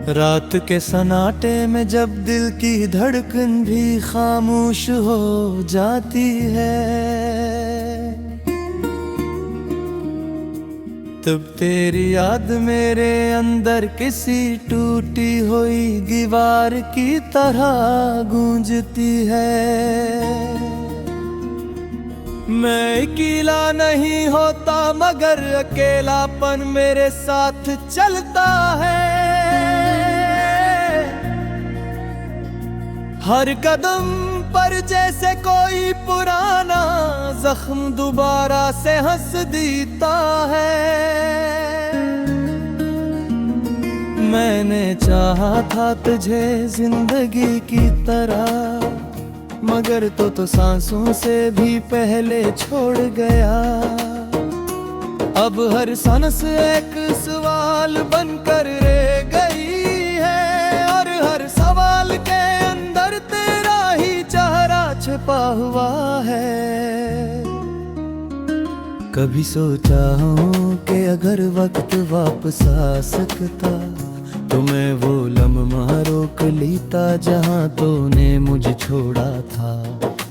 रात के सन्नाटे में जब दिल की धड़कन भी खामोश हो जाती है, तब तेरी याद मेरे अंदर किसी टूटी हुई दीवार की तरह गूंजती है। मैं अकेला नहीं होता मगर अकेलापन मेरे साथ चलता है। हर कदम पर जैसे कोई पुराना जख्म दोबारा से हंस देता है। मैंने चाहा था तुझे जिंदगी की तरह, मगर तो सांसों से भी पहले छोड़ गया। अब हर सांस एक सवाल बनकर रह गई है, और हर सवाल के अंदर तेरा ही चेहरा छिपा हुआ है। कभी सोचा हूँ कि अगर वक्त वापस आ सकता तो मैं वो लम्हा रोक लेता जहाँ तूने मुझे छोड़ा था।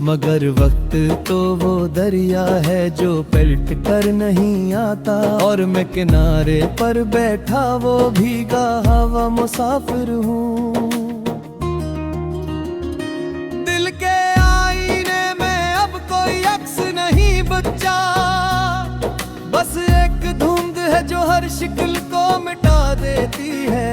मगर वक्त तो वो दरिया है जो पलट कर नहीं आता, और मैं किनारे पर बैठा वो भीगा हवा मुसाफिर हूँ। दिल के आईने में अब कोई अक्स नहीं बचा, बस एक धुंध है जो हर शिक्ल को मिटा देती है।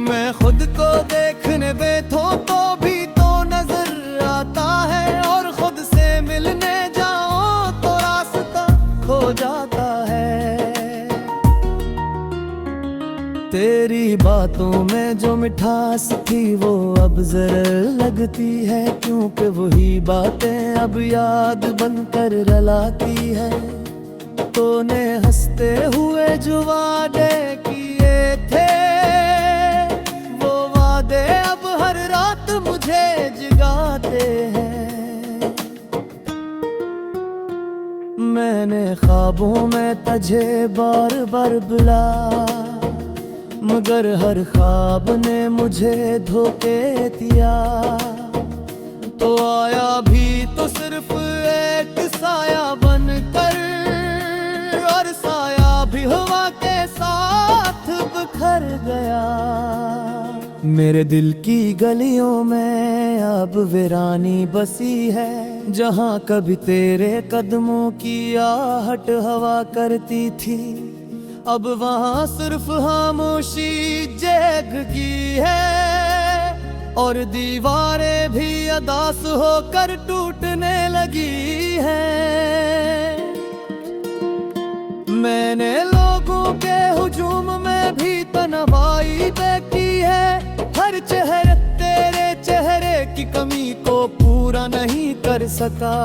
मैं खुद को देखने बैठूं तो भी तो नजर आता है, और खुद से मिलने जाओ तो रास्ता खो जाता है। तेरी बातों में जो मिठास थी वो अब जहर लगती है, क्योंकि वही बातें अब याद बनकर रुलाती है। तूने हंसते हुए जो वादे किए थे, वो वादे अब हर रात मुझे जगाते हैं। मैंने ख्वाबों में तुझे बार बार बुलाया, मगर हर ख्वाब ने मुझे धोखे दिया। तो आया भी तो सिर्फ एक साया बनकर, और साया भी हवा के साथ बिखर गया। मेरे दिल की गलियों में अब वीरानी बसी है, जहाँ कभी तेरे कदमों की आहट हवा करती थी। अब वहाँ सिर्फ खामोशी जगती है, और दीवारें भी अदास होकर टूटने लगी हैं। मैंने लोगों के हुजूम में भी तन्हाई देखी है, हर चेहरे तेरे चेहरे की कमी को पूरा नहीं कर सका।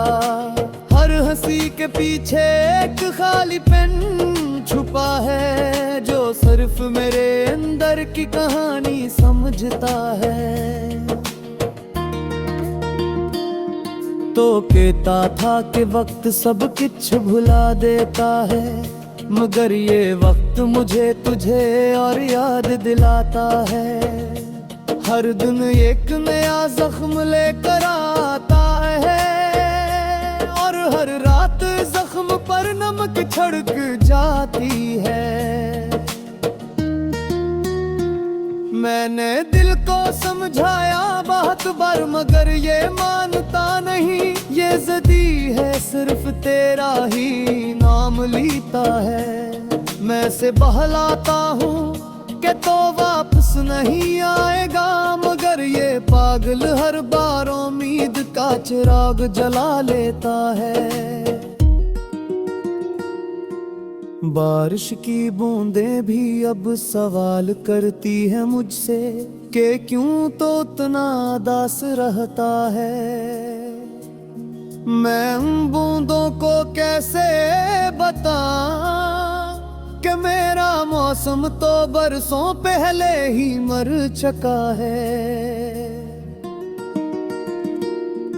हर हंसी के पीछे एक खाली पेन छुपा है, जो सिर्फ मेरे अंदर की कहानी समझता है। तो कहता था कि वक्त सब कुछ भुला देता है, मगर ये वक्त मुझे तुझे और याद दिलाता है। हर दिन एक नया जख्म लेकर आता है, और हर रात जख्म पर नमक छिड़क जाती है। मैंने दिल को समझाया बहुत बार, मगर ये मानता नहीं। ये ज़िद्दी है, सिर्फ तेरा ही नाम लेता है। मैं से बहलाता हूँ कि तो वापस नहीं आएगा, मगर ये पागल हर बार उम्मीद का चिराग जला लेता है। बारिश की बूंदें भी अब सवाल करती है मुझसे कि क्यों तो इतना उदास रहता है। मैं उन बूंदों को कैसे बताऊं कि मेरा मौसम तो बरसों पहले ही मर चुका है।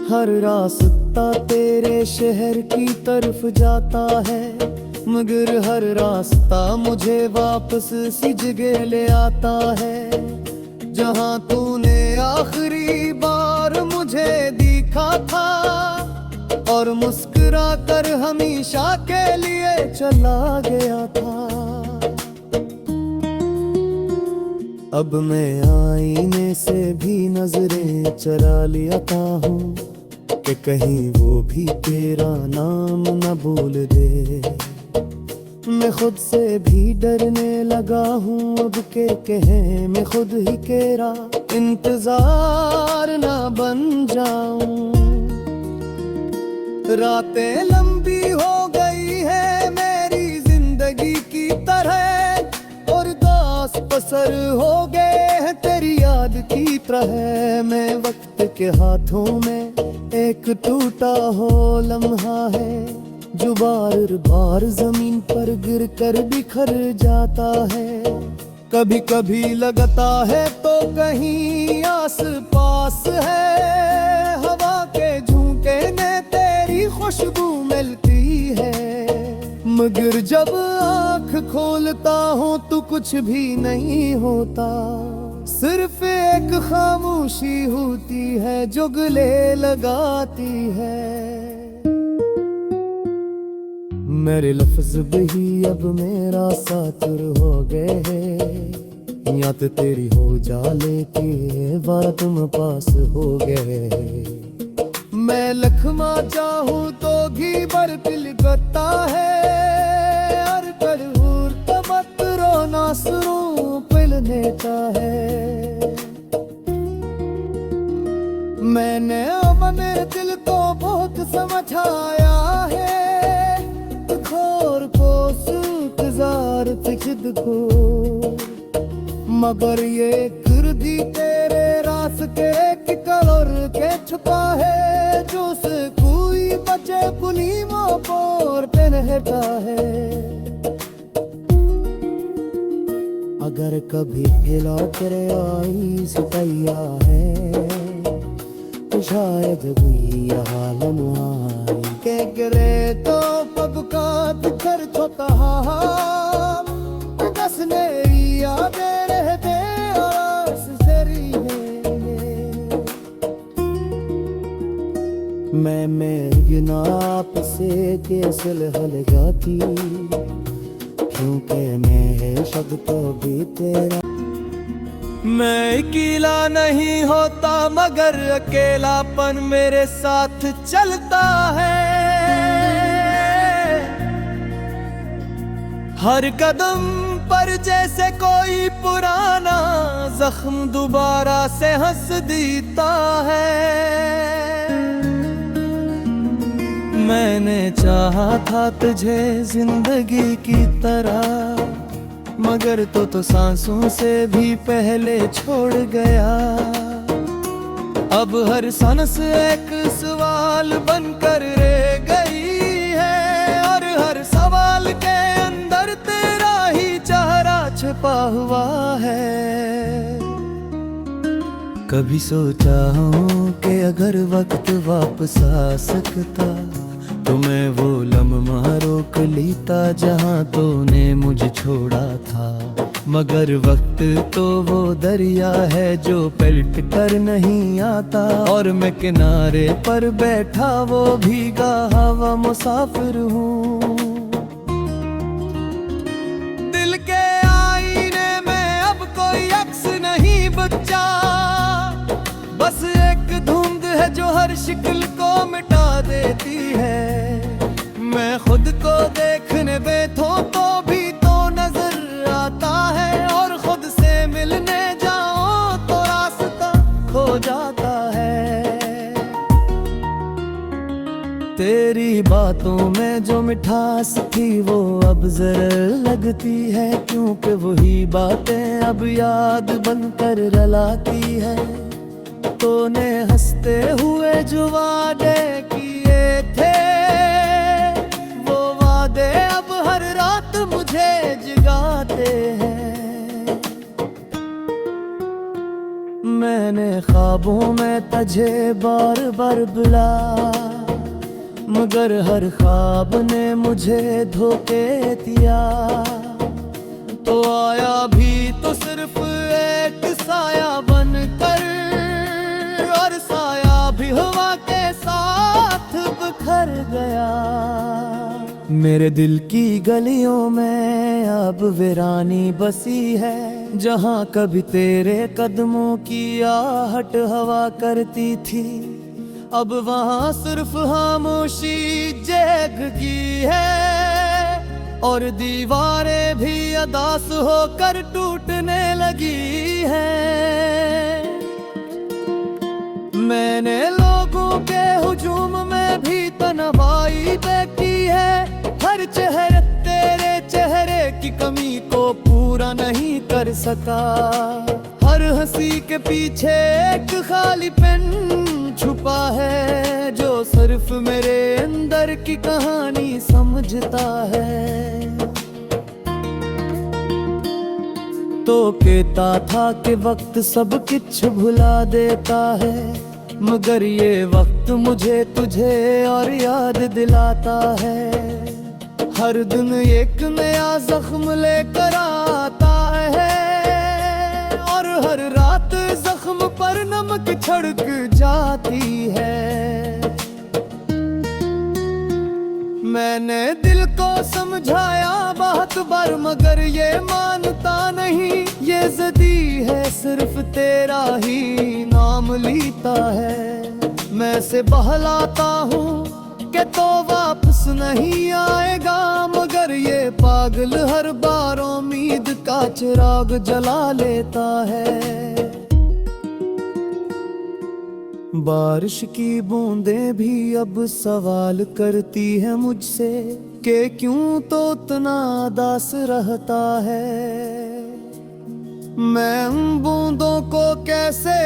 हर रास्ता तेरे शहर की तरफ जाता है, मगर हर रास्ता मुझे वापस सी जगह ले आता है जहाँ तूने आखिरी बार मुझे देखा था और मुस्कुरा कर हमेशा के लिए चला गया था। अब मैं आईने से भी नजरें चरा लेता हूँ कि कहीं वो भी तेरा नाम न भूल दे। मैं खुद से भी डरने लगा हूँ अब के कहे मैं खुद ही तेरा इंतजार ना बन जाऊं। रातें लंबी हो गई है मेरी जिंदगी की तरह और दास पसर हो गए हैं तेरी याद की तरह। मैं वक्त के हाथों में एक टूटा हो लम्हा है जो बार बार जमीन पर गिर कर बिखर जाता है। कभी कभी लगता है तो कहीं आस पास है हवा के झोंके में तेरी खुशबू मिलती है। मगर जब आँख खोलता हूँ तो कुछ भी नहीं होता, सिर्फ एक खामोशी होती है जो गले लगाती है। मेरे लफ्ज भी अब मेरा साथुर हो गए हैं या तो तेरी हो जा लेके बार तुम पास हो गए। मैं लखमा चाहूँ तो घी बर दिल करता है और कड़ूर तमत रोना सुरूं पिल देता है। मैंने मेरे दिल को बहुत समझाया है खोर को सुजार खुद को, मगर ये गिरदी तेरे रास्ते की कलर के छुपा है जो से कोई बचे पुलीमा पर रहता है। अगर कभी गिला तेरे आई सुतैया है तो शायद भी यहाँ लम्हा के गिरे तो पबकात कर छोटा कसने यादें रहते आस जरी है। मैं मेरी नाप से कैसल हल जाती क्योंकि मैं शब्द तो भी तेरा। मैं अकेला नहीं होता मगर अकेलापन मेरे साथ चलता है। हर कदम पर जैसे कोई पुराना जख्म दोबारा से हंस देता है। मैंने चाहा था तुझे जिंदगी की तरह मगर तो सांसों से भी पहले छोड़ गया। अब हर सांस एक सवाल बनकर रह गई है और हर सवाल के अंदर तेरा ही चेहरा छिपा हुआ है। कभी सोचा हूँ कि अगर वक्त वापस आ सकता तो मैं वो लम्हा रोक लेता जहाँ तूने मुझे छोड़ा था। मगर वक्त तो वो दरिया है जो पलट कर नहीं आता और मैं किनारे पर बैठा वो भीगा हवा मुसाफिर हूँ। दिल के आईने में अब कोई अक्स नहीं बचा, बस एक धुंध है जो हर शिकल को मिटा देती है। मैं खुद को देखने बैठूं तो भी तो नजर आता है और खुद से मिलने जाओ तो रास्ता खो जाता है। तेरी बातों में जो मिठास थी वो अब जहर लगती है क्योंकि वही बातें अब याद बनकर रलाती है। तूने हंसते हुए जो वादे किए थे वो वादे अब हर रात मुझे जगाते हैं। मैंने ख्वाबों में तुझे बार बार बुला मगर हर ख्वाब ने मुझे धोखे दिया। तो आया भी तो सिर्फ एक साया बनकर, और साया भी हवा के साथ बिखर गया। मेरे दिल की गलियों में अब वीरानी बसी है, जहाँ कभी तेरे कदमों की आहट हवा करती थी, अब वहाँ सिर्फ खामोशी जगती है। और दीवारें भी अदास होकर टूटने लगी हैं। मैंने लोगों के हुजूम में भी तन्हाई देखी है, हर चेहरे तेरे चेहरे की कमी को पूरा नहीं कर सका। हर हंसी के पीछे एक खाली पेन छुपा है, जो सिर्फ मेरे अंदर की कहानी समझता है। तो कहता था कि वक्त सब कुछ भुला देता है, मगर ये वक्त मुझे तुझे और याद दिलाता है। हर दिन एक नया जख्म लेकर आता है, और हर रात जख्म पर नमक छिड़क जाती है। मैंने दिल को समझाया बहुत बार, मगर ये मानता नहीं। ये ज़दी है सिर्फ तेरा ही नाम लीता है। मैं से बहलाता हूँ कि तो वापस नहीं आएगा, मगर ये पागल हर बार उम्मीद का चिराग जला लेता है। बारिश की बूंदें भी अब सवाल करती है मुझसे कि क्यों तो इतना दास रहता है। मैं उन बूंदों को कैसे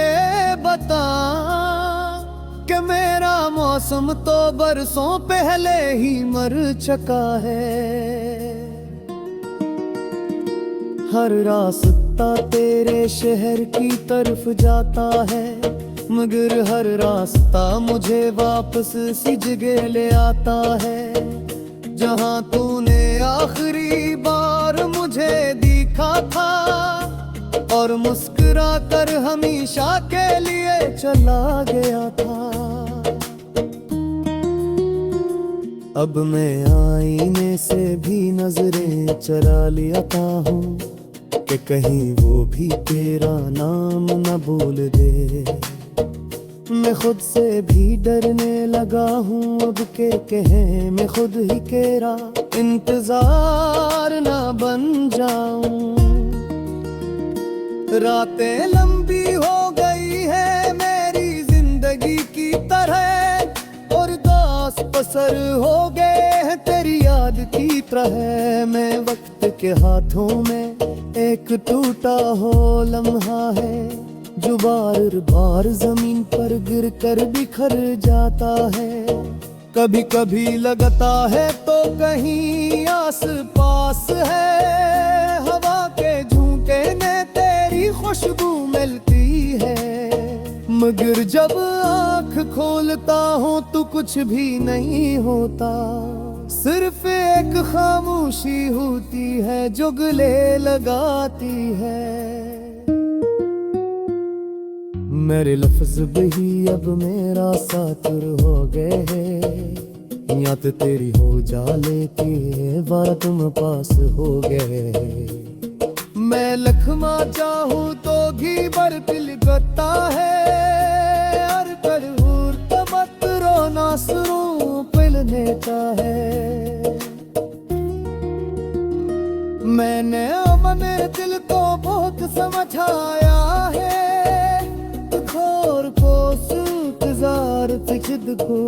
बताऊं कि मेरा मौसम तो बरसों पहले ही मर चुका है। हर रास्ता तेरे शहर की तरफ जाता है, मगर हर रास्ता मुझे वापस सी जगह ले आता है, जहाँ तूने आखिरी बार मुझे देखा था और मुस्कुरा कर हमेशा के लिए चला गया था। अब मैं आईने से भी नजरें चरा लेता हूँ कि कहीं वो भी तेरा नाम न भूल दे। मैं खुद से भी डरने लगा हूँ अब के कहे मैं खुद ही तेरा इंतजार ना बन जाऊं। रातें लंबी हो गई है मेरी जिंदगी की तरह, और दास पसर हो गए हैं तेरी याद की तरह। मैं वक्त के हाथों में एक टूटा हो लम्हा है, जो बार बार जमीन पर गिर कर बिखर जाता है। कभी कभी लगता है तो कहीं आस पास है, हवा के झोंके ने तेरी खुशबू मिलती है। मगर जब आँख खोलता हूँ तो कुछ भी नहीं होता, सिर्फ एक खामोशी होती है जो गले लगाती है। मेरे लफ्ज भी अब मेरा साथुर हो गए हैं, या तो तेरी हो जा लेती है बार तुम पास हो गए। मैं लखमा चाहूँ तो घी बर पिल गता है, हर कड़ूर तमत रोना सुरू पिल नेता है। मैंने अपने दिल को बहुत समझाया है, खोर को सुतजार खुद को,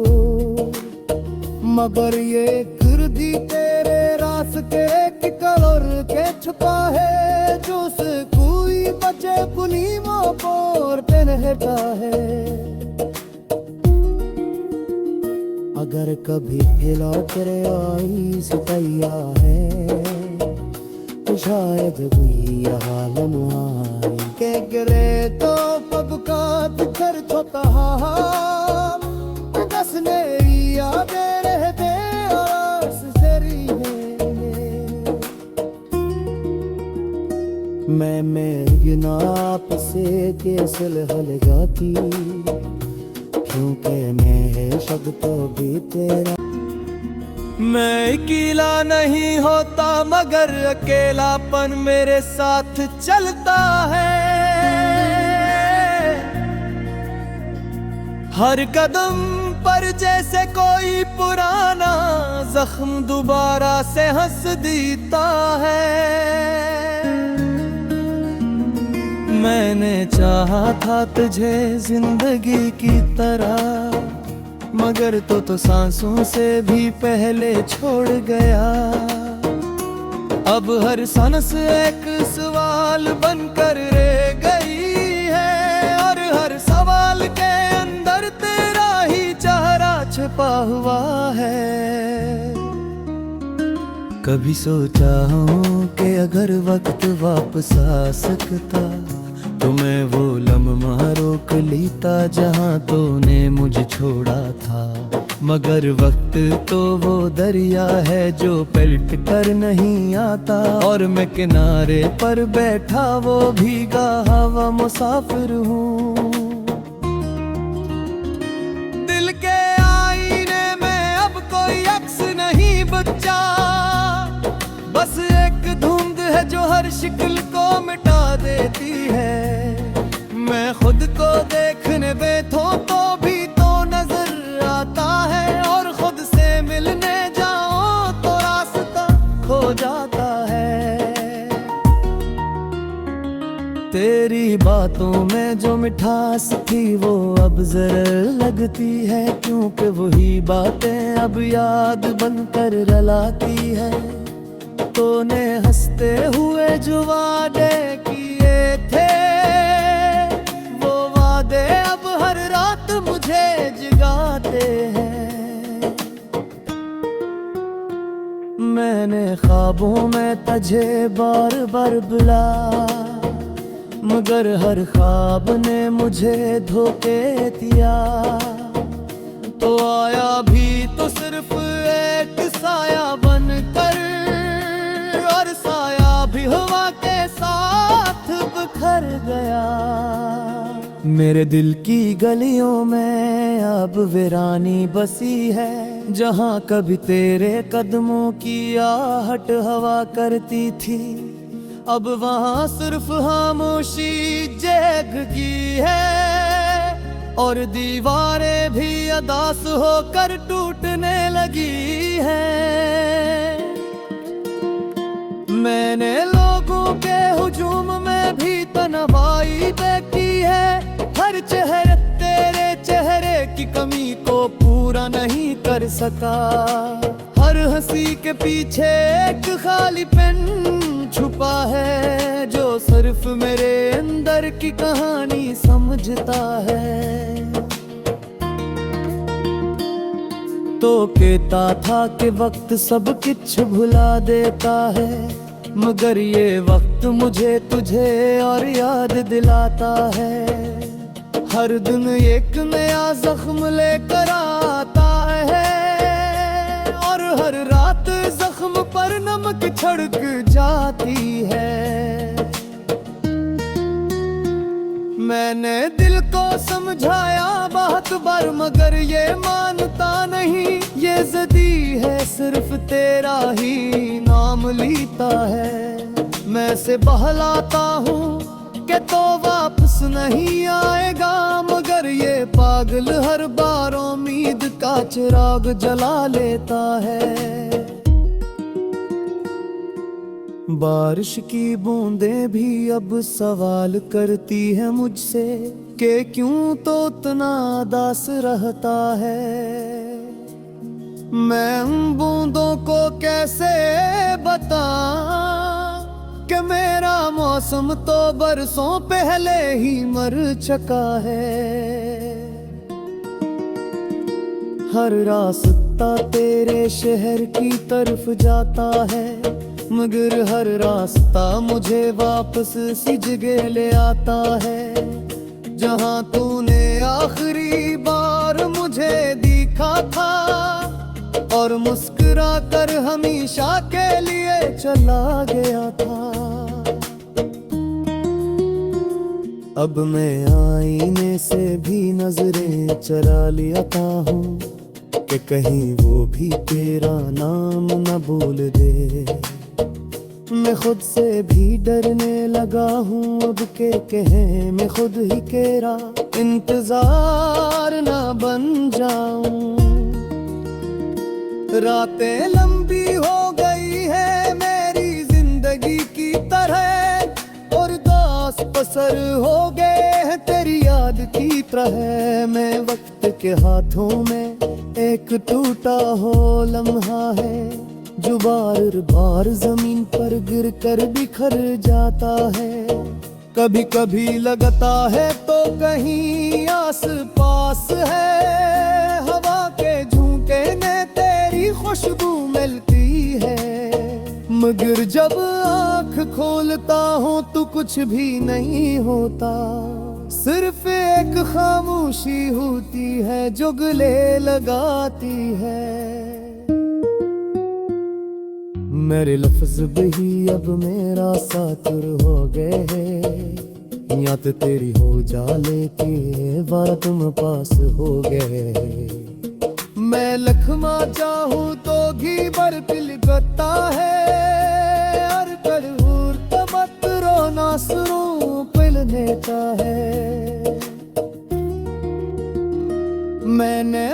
मगर ये गिरदी तेरे रास्ते की कलर के छुपा है, जो से कोई बचे पुलीमों पर रहता है। अगर कभी खिला तेरे आई सुतैया है, तो शायद भी यहाँ लम्हा के गिरे तो पबका तिखर छोता दस ने यादें सुलह गाती, क्योंकि मैं है शब्द तो भी तेरा। मैं अकेला नहीं होता मगर अकेलापन मेरे साथ चलता है। हर कदम पर जैसे कोई पुराना जख्म दोबारा से हंस देता है। मैंने चाहा था तुझे जिंदगी की तरह, मगर तो सांसों से भी पहले छोड़ गया। अब हर सांस एक सवाल बनकर रह गई है, और हर सवाल के अंदर तेरा ही चेहरा छिपा हुआ है। कभी सोचा हूँ कि अगर वक्त वापस आ सकता तो मैं वो लम्हा रोक लेता जहाँ तूने मुझे छोड़ा था। मगर वक्त तो वो दरिया है जो पलट कर नहीं आता, और मैं किनारे पर बैठा वो भीगा हवा मुसाफिर हूँ। दिल के आईने में अब कोई अक्स नहीं बचा, बस एक धुंध है जो हर शिक्ल को मिटा देती है। मैं खुद को देखने बैठूं तो भी तो नजर आता है, और खुद से मिलने जाओ तो रास्ता खो जाता है। तेरी बातों में जो मिठास थी वो अब जहर लगती है, क्योंकि वही बातें अब याद बनकर रुलाती है। तूने हंसते हुए जो वादे किए थे, वो वादे अब हर रात मुझे जगाते हैं। मैंने ख्वाबों में तुझे बार बार बुलाया, मगर हर ख्वाब ने मुझे धोखे दिया। तो आया भी तो सिर्फ एक साया बनकर, और साया भी हवा के साथ बिखर गया। मेरे दिल की गलियों में अब वीरानी बसी है, जहाँ कभी तेरे कदमों की आहट हवा करती थी। अब वहाँ सिर्फ खामोशी जगती है, और दीवारें भी अदास होकर टूटने लगी हैं। मैंने लोगों के हुजूम में भी तन्हाई देखी है, हर चेहरे तेरे चेहरे की कमी को पूरा नहीं कर सका। हर हंसी के पीछे एक खाली पेन छुपा है, जो सिर्फ मेरे अंदर की कहानी समझता है। तो कहता था कि वक्त सब कुछ भुला देता है, मगर ये वक्त मुझे तुझे और याद दिलाता है। हर दिन एक नया जख्म लेकर आता है, और हर रात जख्म पर नमक छिड़क जाती है। मैंने दिल को समझाया बहुत बार, मगर ये मानता नहीं। ये ज़दी है सिर्फ तेरा ही नाम लीता है। मैं से बहलाता हूँ कि तो वापस नहीं आएगा, मगर ये पागल हर बार उम्मीद का चिराग जला लेता है। बारिश की बूंदें भी अब सवाल करती है मुझसे कि क्यों तो इतना दास रहता है। मैं उन बूंदों को कैसे बताऊं कि मेरा मौसम तो बरसों पहले ही मर चुका है। हर रास्ता तेरे शहर की तरफ जाता है, मगर हर रास्ता मुझे वापस सी जगह ले आता है, जहाँ तूने आखिरी बार मुझे देखा था और मुस्कुरा कर हमेशा के लिए चला गया था। अब मैं आईने से भी नजरें चरा लेता हूँ कि कहीं वो भी तेरा नाम न भूल दे। मैं खुद से भी डरने लगा हूँ अब के कहें मैं खुद ही तेरा इंतजार ना बन जाऊं। रातें लंबी हो गई है मेरी जिंदगी की तरह और दास पसर हो गए हैं तेरी याद की तरह। मैं वक्त के हाथों में एक टूटा हो लम्हा है जो बार बार जमीन पर गिर कर बिखर जाता है। कभी कभी लगता है तो कहीं आस पास है हवा के झोंके में तेरी खुशबू मिलती है। मगर जब आँख खोलता हूँ तो कुछ भी नहीं होता, सिर्फ एक खामोशी होती है जो गले लगाती है। मेरे लफ्ज भी अब मेरा साथुर हो गए हैं, या तो तेरी हो जाले के बार तुम पास हो गए। मैं लखमा चाहूँ तो घी बर पिलकता है और करूर तबत्रो नासरों पिलने का है। मैंने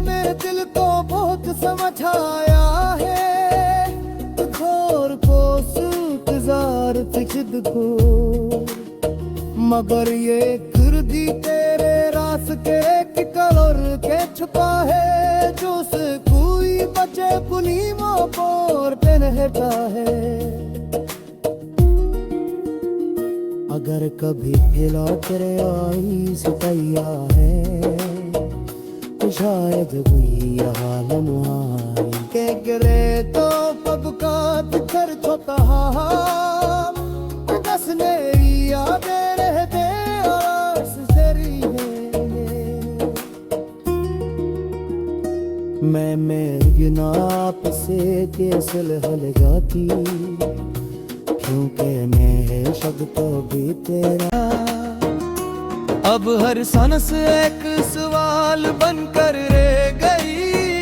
मेरे दिल को बहुत समझाया है खुद को, मगर ये गिरदी तेरे रास्ते की कलर के छुपा है जो से कोई बचे पुलीमों पर पहनता है। अगर कभी हिला तेरे आई सुतैया है तो शायद कोई हालम आई के गिरे तो पग का तिखर छोटा मैं नाप से कैसल हलगाती क्योंकि मैं है शब्द तो भी तेरा। अब हर सांस एक सवाल बनकर रह गई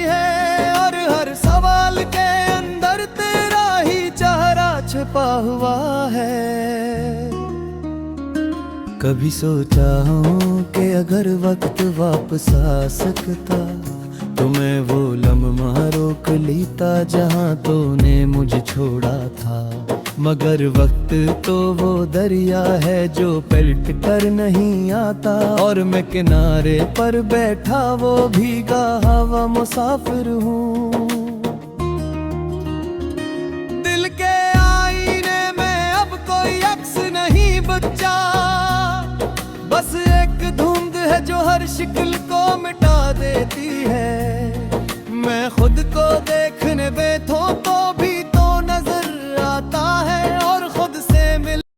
है और हर सवाल के अंदर तेरा ही चेहरा छुपा हुआ है। कभी सोचा हूँ कि अगर वक्त वापस आ सकता तो मैं वो लम्हा रोक लेता जहाँ तूने मुझे छोड़ा था। मगर वक्त तो वो दरिया है जो पलट कर नहीं आता और मैं किनारे पर बैठा वो भीगा हवा मुसाफिर हूँ। दिल के आईने में अब कोई अक्स नहीं बचा, बस एक धुंध है जो हर शिक्ल को मिटा देती है। मैं खुद को देखने बैठूं तो